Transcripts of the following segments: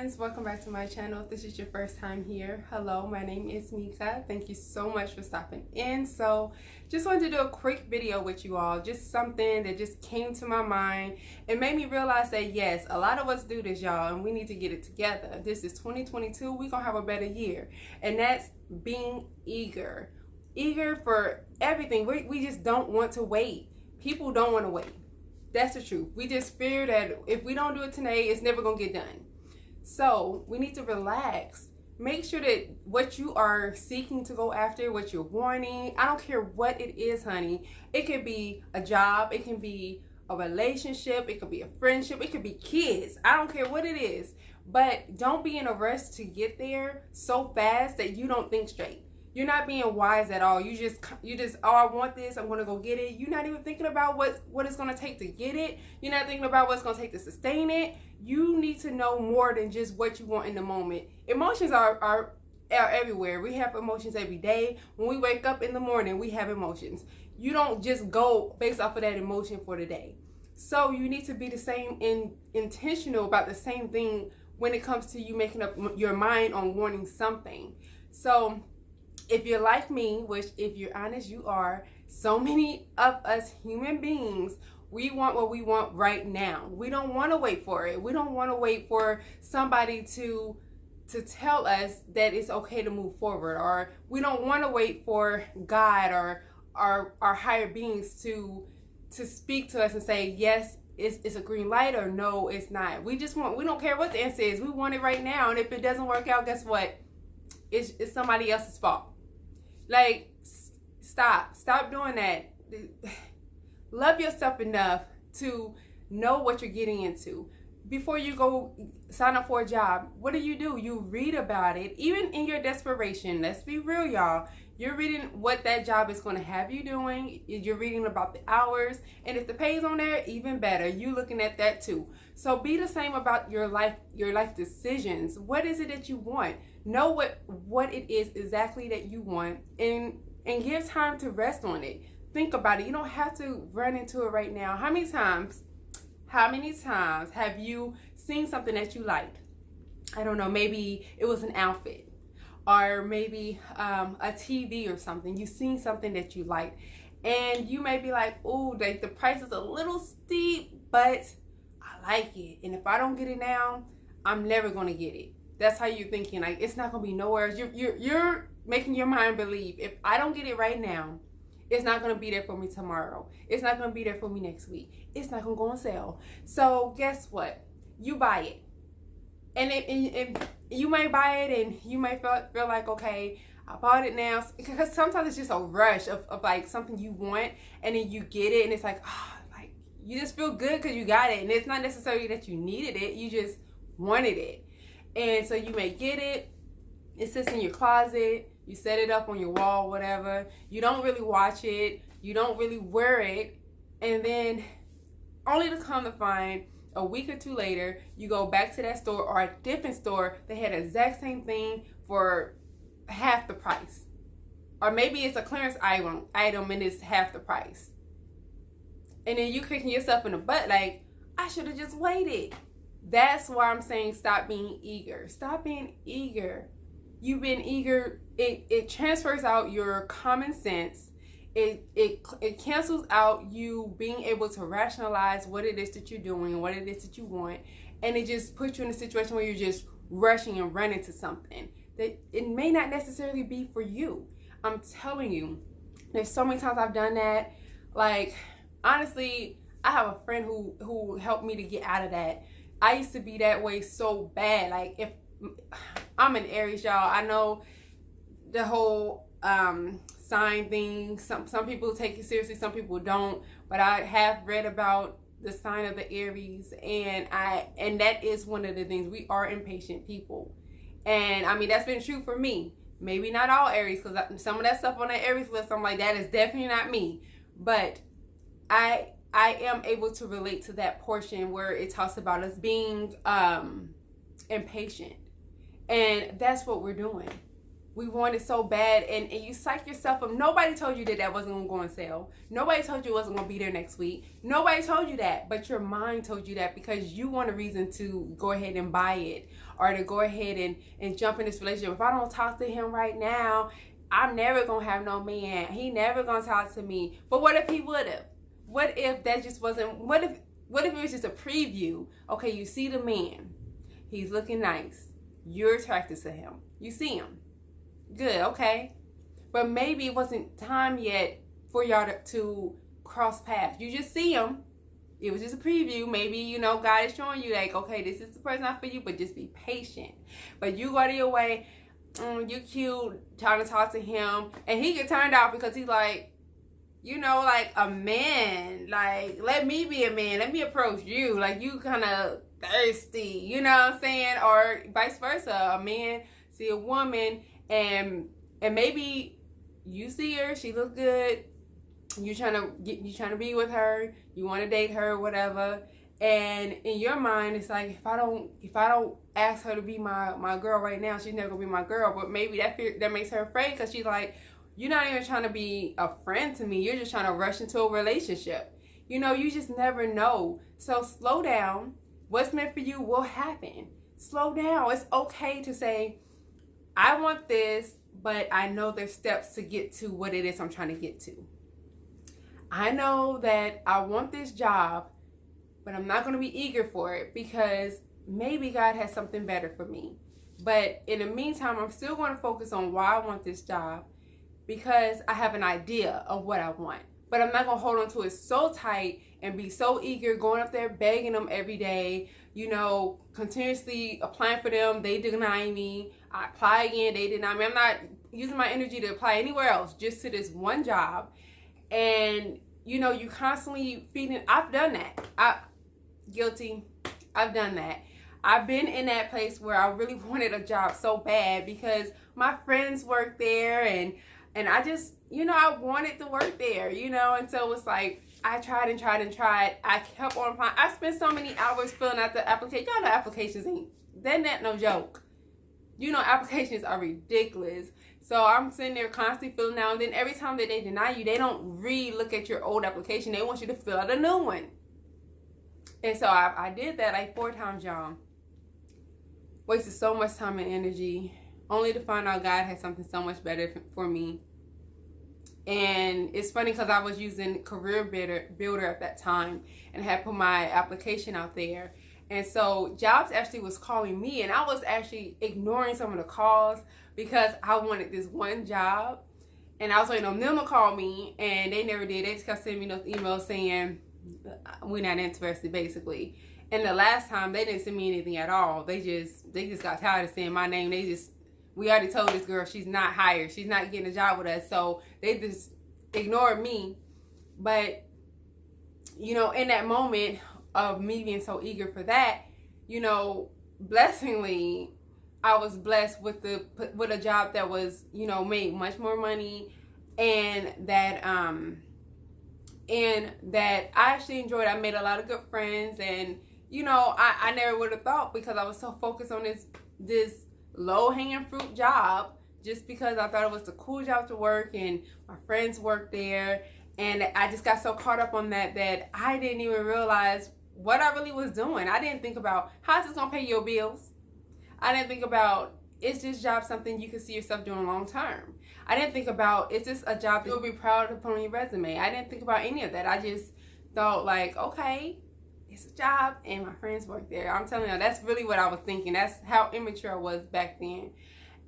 friends, welcome back to my channel. If this is your first time here, hello, my name is Mika. Thank you so much for stopping in. So just wanted to do a quick video with you all, just something that just came to my mind. It made me realize that yes, a lot of us do this, y'all, and we need to get it together. This is 2022. We're gonna have a better year, and that's being eager for everything. We just don't want to wait. People don't want to wait. That's the truth. We just fear that if we don't do it today, it's never gonna get done. So we need to relax. Make sure that what you are seeking to go after, what you're wanting, I don't care what it is, honey. It could be a job, it can be a relationship, it could be a friendship, it could be kids. I don't care what it is. But don't be in a rush to get there so fast that you don't think straight. You're not being wise at all. You just, oh, I want this, I'm gonna go get it. You're not even thinking about what it's gonna take to get it. You're not thinking about what it's gonna take to sustain it. You need to know more than just what you want in the moment. Emotions are everywhere. We have emotions every day. When we wake up in the morning, we have emotions. You don't just go based off of that emotion for the day. So you need to be the same intentional about the same thing when it comes to you making up your mind on wanting something. So if you're like me, which if you're honest, you are, so many of us human beings, we want what we want right now. We don't want to wait for it. We don't want to wait for somebody to tell us that it's okay to move forward, or we don't want to wait for God or our higher beings to speak to us and say, yes, it's a green light, or no, it's not. We don't care what the answer is. We want it right now. And if it doesn't work out, guess what? It's somebody else's fault. Like, stop doing that. Love yourself enough to know what you're getting into. Before you go sign up for a job, what do? You read about it. Even in your desperation, let's be real, y'all. You're reading what that job is going to have you doing. You're reading about the hours. And if the pay is on there, even better. You looking at that too. So be the same about your life decisions. What is it that you want? Know what it is exactly that you want, and give time to rest on it. Think about it. You don't have to run into it right now. How many times have you seen something that you liked? I don't know, maybe it was an outfit, or maybe a TV or something. You seen something that you liked, and you may be like, oh, the price is a little steep, but I like it. And if I don't get it now, I'm never going to get it. That's how you're thinking. Like, it's not going to be nowhere. You're making your mind believe, if I don't get it right now, it's not going to be there for me tomorrow. It's not going to be there for me next week. It's not going to go on sale. So guess what? You buy it. And you may buy it, and you may feel like, okay, I bought it now. Because sometimes it's just a rush of like something you want, and then you get it, and it's like, like you just feel good because you got it. And it's not necessarily that you needed it. You just wanted it. And so you may get it. It sits in your closet. You set it up on your wall, whatever. You don't really watch it. You don't really wear it. And then only to come to find a week or two later, you go back to that store or a different store that had the exact same thing for half the price. Or maybe it's a clearance item and it's half the price. And then you kicking yourself in the butt like, I should have just waited. That's why I'm saying stop being eager. Stop being eager. You've been eager. It transfers out your common sense. It cancels out you being able to rationalize what it is that you're doing, what it is that you want, and it just puts you in a situation where you're just rushing and running to something that it may not necessarily be for you. I'm telling you, there's so many times I've done that. Like, honestly, I have a friend who helped me to get out of that. I used to be that way so bad. Like, if I'm an Aries, y'all, I know the whole sign thing. Some people take it seriously, some people don't. But I have read about the sign of the Aries, and that is one of the things. We are impatient people, and I mean that's been true for me. Maybe not all Aries, because some of that stuff on that Aries list, I'm like, that is definitely not me. But I am able to relate to that portion where it talks about us being impatient. And that's what we're doing. we want it so bad, and you psych yourself up. Nobody told you that that wasn't going to go on sale. Nobody told you it wasn't going to be there next week. Nobody told you that, but your mind told you that because you want a reason to go ahead and buy it, or to go ahead and jump in this relationship. If I don't talk to him right now, I'm never going to have no man. He never going to talk to me. But what if he would have? What if that just wasn't, what if it was just a preview? Okay, you see the man. He's looking nice. You're attracted to him. You see him. Good, okay. But maybe it wasn't time yet for y'all to cross paths. You just see him. It was just a preview. Maybe, you know, God is showing you like, okay, this is the person not for you, but just be patient. But you go to your way, you cute, trying to talk to him, and he get turned out because he's like, you know, like a man. Like, let me be a man. Let me approach you. Like, you kind of thirsty, you know what I'm saying? Or vice versa. A man see a woman, and maybe you see her, she look good, you trying to be with her, you want to date her, whatever, and in your mind it's like, if I don't ask her to be my girl right now, she's never gonna be my girl. But maybe that makes her afraid, because she's like, you're not even trying to be a friend to me, you're just trying to rush into a relationship. You know, you just never know. So slow down. What's meant for you will happen. Slow down. It's okay to say, I want this, but I know there's steps to get to what it is I'm trying to get to. I know that I want this job, but I'm not going to be eager for it because maybe God has something better for me. But in the meantime, I'm still going to focus on why I want this job, because I have an idea of what I want. But I'm not going to hold on to it so tight and be so eager, going up there begging them every day, you know, continuously applying for them. They deny me. I apply again. They deny me. I'm not using my energy to apply anywhere else, just to this one job. And, you know, you constantly feeding. I've done that. Guilty. I've done that. I've been in that place where I really wanted a job so bad because my friends work there, and I just, you know, I wanted to work there, you know, and so it's like, I tried and tried and tried. I kept on applying. I spent so many hours filling out the application. Y'all know applications they're not no joke. You know, applications are ridiculous. So I'm sitting there constantly filling out, and then every time that they deny you, they don't re-look at your old application. They want you to fill out a new one. And so I did that like 4 times, y'all. Wasted so much time and energy, only to find out God had something so much better for me. And it's funny because I was using Career Builder at that time and had put my application out there. And so jobs actually was calling me, and I was actually ignoring some of the calls because I wanted this one job. And I was waiting on them to call me, and they never did. They just kept sending me those emails saying, we're not interested, basically. And the last time, they didn't send me anything at all. They just got tired of saying my name. We already told this girl she's not hired. She's not getting a job with us. So they just ignored me. But, you know, in that moment of me being so eager for that, you know, blessingly, I was blessed with a job that was, you know, made much more money, and that I actually enjoyed. I made a lot of good friends, and, you know, I never would have thought, because I was so focused on this low-hanging fruit job, just because I thought it was the cool job to work and my friends worked there, and I just got so caught up on that I didn't even realize what I really was doing. I didn't think about, how's this gonna pay your bills? I didn't think about, is this job something you can see yourself doing long term? I didn't think about, is this a job that you'll be proud to put on your resume? I didn't think about any of that. I just thought like, okay, it's a job and my friends work there. I'm telling you, that's really what I was thinking. That's how immature I was back then.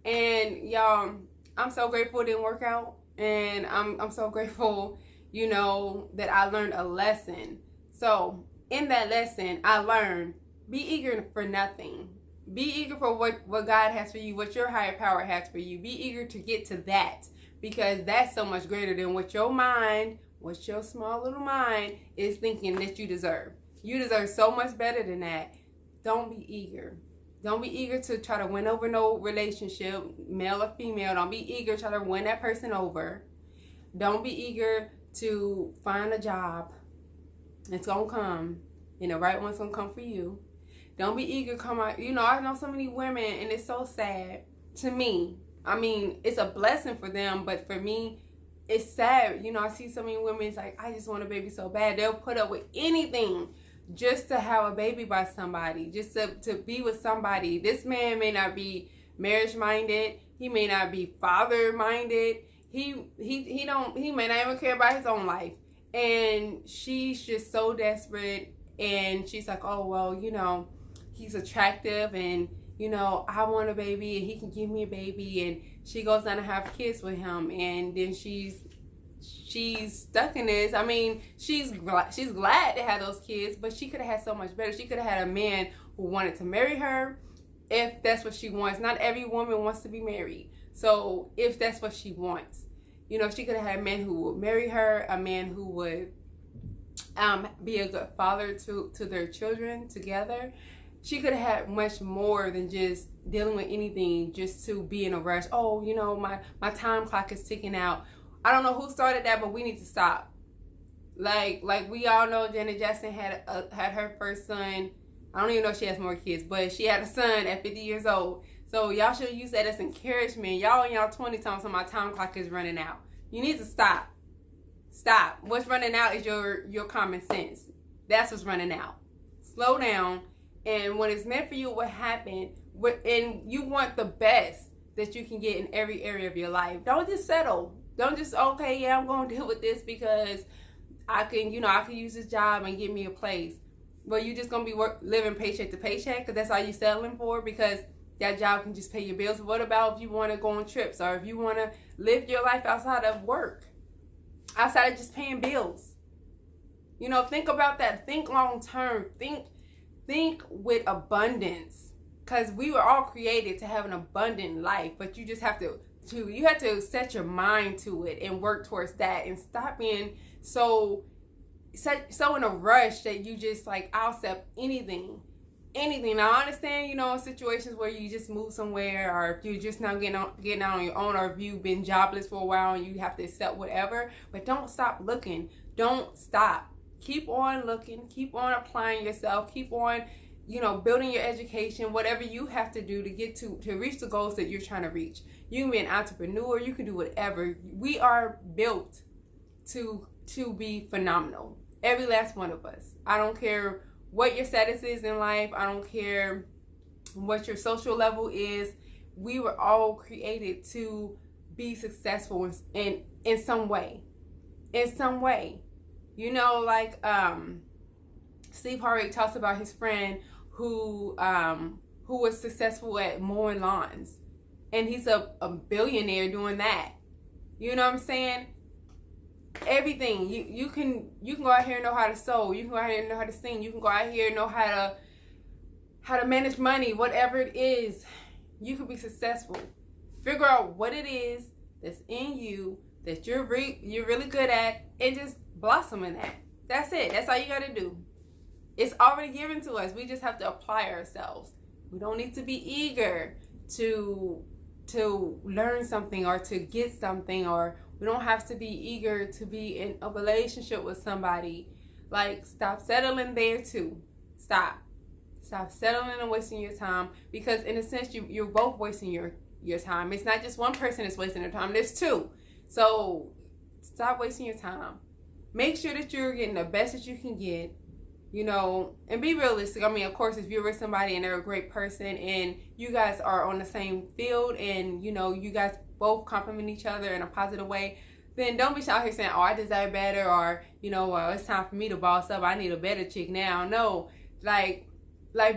And y'all, I'm so grateful it didn't work out. And I'm so grateful, you know, that I learned a lesson. So in that lesson, I learned, be eager for nothing. Be eager for what God has for you, what your higher power has for you. Be eager to get to that, because that's so much greater than what your mind, what your small little mind is thinking that you deserve. You deserve so much better than that. Don't be eager. Don't be eager to try to win over no relationship, male or female. Don't be eager to try to win that person over. Don't be eager to find a job. It's going to come, and the right one's going to come for you. Don't be eager to come out. You know, I know so many women, and it's so sad to me, I mean, it's a blessing for them, but for me, it's sad. You know, I see so many women, it's like, I just want a baby so bad. They'll put up with anything just to have a baby by somebody, just to be with somebody. This man may not be marriage minded. He may not be father minded. He may not even care about his own life. And she's just so desperate. And she's like, oh, well, you know, he's attractive and, you know, I want a baby and he can give me a baby. And she goes down to have kids with him. And then she's stuck in this. I mean, she's glad to have those kids, but she could have had so much better. She could have had a man who wanted to marry her if that's what she wants. Not every woman wants to be married. So if that's what she wants, you know, she could have had a man who would marry her, a man who would be a good father to their children together. She could have had much more than just dealing with anything just to be in a rush. Oh, you know, my time clock is ticking out. I don't know who started that, but we need to stop. Like we all know Janet Jackson had her first son. I don't even know if she has more kids, but she had a son at 50 years old. So y'all should use that as encouragement. Y'all in y'all 20 times, so my time clock is running out. You need to stop. Stop. What's running out is your common sense. That's what's running out. Slow down. And when it's meant for you, what happened? And you want the best that you can get in every area of your life. Don't just settle. Don't just, okay, yeah, I'm going to deal with this because I can use this job and get me a place. But you just going to be living paycheck to paycheck because that's all you're settling for, because that job can just pay your bills. What about if you want to go on trips, or if you want to live your life outside of work, outside of just paying bills? You know, think about that. Think long term. Think with abundance, because we were all created to have an abundant life, but you just have to set your mind to it and work towards that, and stop being so in a rush that you just like, I'll accept anything. Now I understand, you know, in situations where you just move somewhere, or if you're just now getting out on your own, or if you've been jobless for a while and you have to accept whatever, but don't stop looking. Don't stop. Keep on looking, keep on applying yourself, keep on, you know, building your education, whatever you have to do to get to reach the goals that you're trying to reach. You can be an entrepreneur, you can do whatever. We are built to be phenomenal. Every last one of us. I don't care what your status is in life. I don't care what your social level is. We were all created to be successful in some way. In some way. You know, like Steve Harvey talks about his friend who was successful at mowing lawns, and he's a billionaire doing that. You know what I'm saying? Everything you can go out here and know how to sew. You can go out here and know how to sing. You can go out here and know how to manage money. Whatever it is, you can be successful. Figure out what it is that's in you that you're really good at, and just blossom in that. That's it. That's all you got to do. It's already given to us. We just have to apply ourselves. We don't need to be eager to learn something or to get something, or we don't have to be eager to be in a relationship with somebody. Like, stop settling there too. Stop settling and wasting your time, because in a sense you're both wasting your time. It's not just one person that's wasting their time. There's two. So stop wasting your time. Make sure that you're getting the best that you can get, you know, and be realistic. I mean, of course, if you're with somebody and they're a great person and you guys are on the same field and, you know, you guys both compliment each other in a positive way, then don't be out here saying, oh, I deserve better, or, you know, well, it's time for me to boss up. I need a better chick now. No, like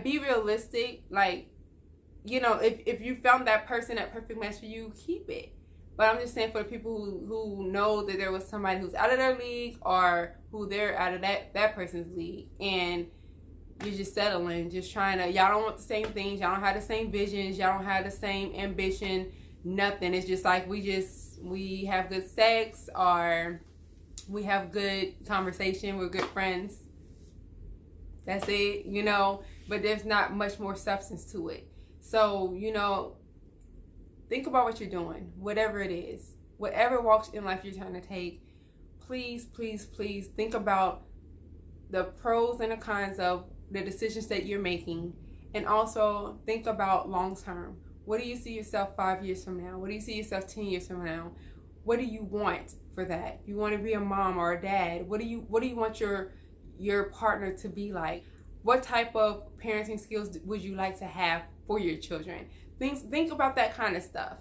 be realistic. Like, you know, if you found that person, that perfect match for you, keep it. But I'm just saying, for the people who know that there was somebody who's out of their league, or who they're out of that person's league, and you're just settling, just trying to, y'all don't want the same things, y'all don't have the same visions, y'all don't have the same ambition, nothing. It's just like we have good sex, or we have good conversation, we're good friends. That's it, you know, but there's not much more substance to it. So, you know, think about what you're doing, whatever it is, whatever walks in life you're trying to take. Please, please, please think about the pros and the cons of the decisions that you're making, and also think about long term. What do you see yourself 5 years from now? What do you see yourself 10 years from now? What do you want for that? You want to be a mom or a dad? What do you want your partner to be like? What type of parenting skills would you like to have for your children? Think about that kind of stuff.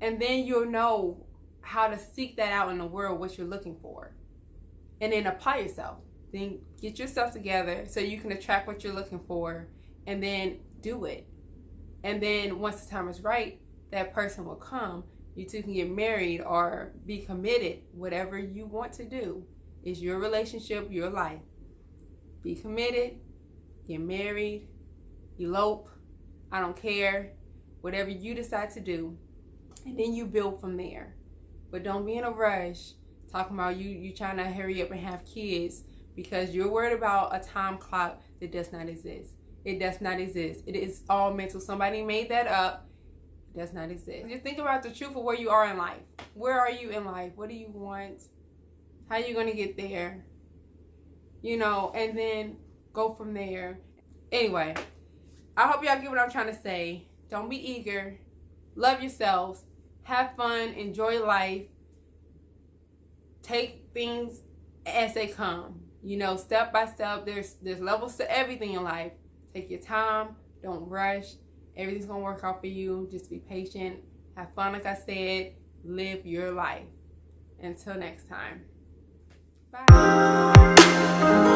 And then you'll know how to seek that out in the world, what you're looking for. And then apply yourself. Then get yourself together so you can attract what you're looking for, and then do it. And then once the time is right, that person will come. You two can get married or be committed. Whatever you want to do is your relationship, your life. Be committed, get married, elope, I don't care. Whatever you decide to do. And then you build from there. But don't be in a rush talking about you trying to hurry up and have kids because you're worried about a time clock that does not exist. It does not exist. It is all mental. Somebody made that up. It does not exist. Just think about the truth of where you are in life. Where are you in life? What do you want? How are you going to get there? You know, and then go from there. Anyway, I hope y'all get what I'm trying to say. Don't be eager. Love yourselves. Have fun. Enjoy life. Take things as they come. You know, step by step. There's levels to everything in life. Take your time. Don't rush. Everything's going to work out for you. Just be patient. Have fun, like I said. Live your life. Until next time. Bye.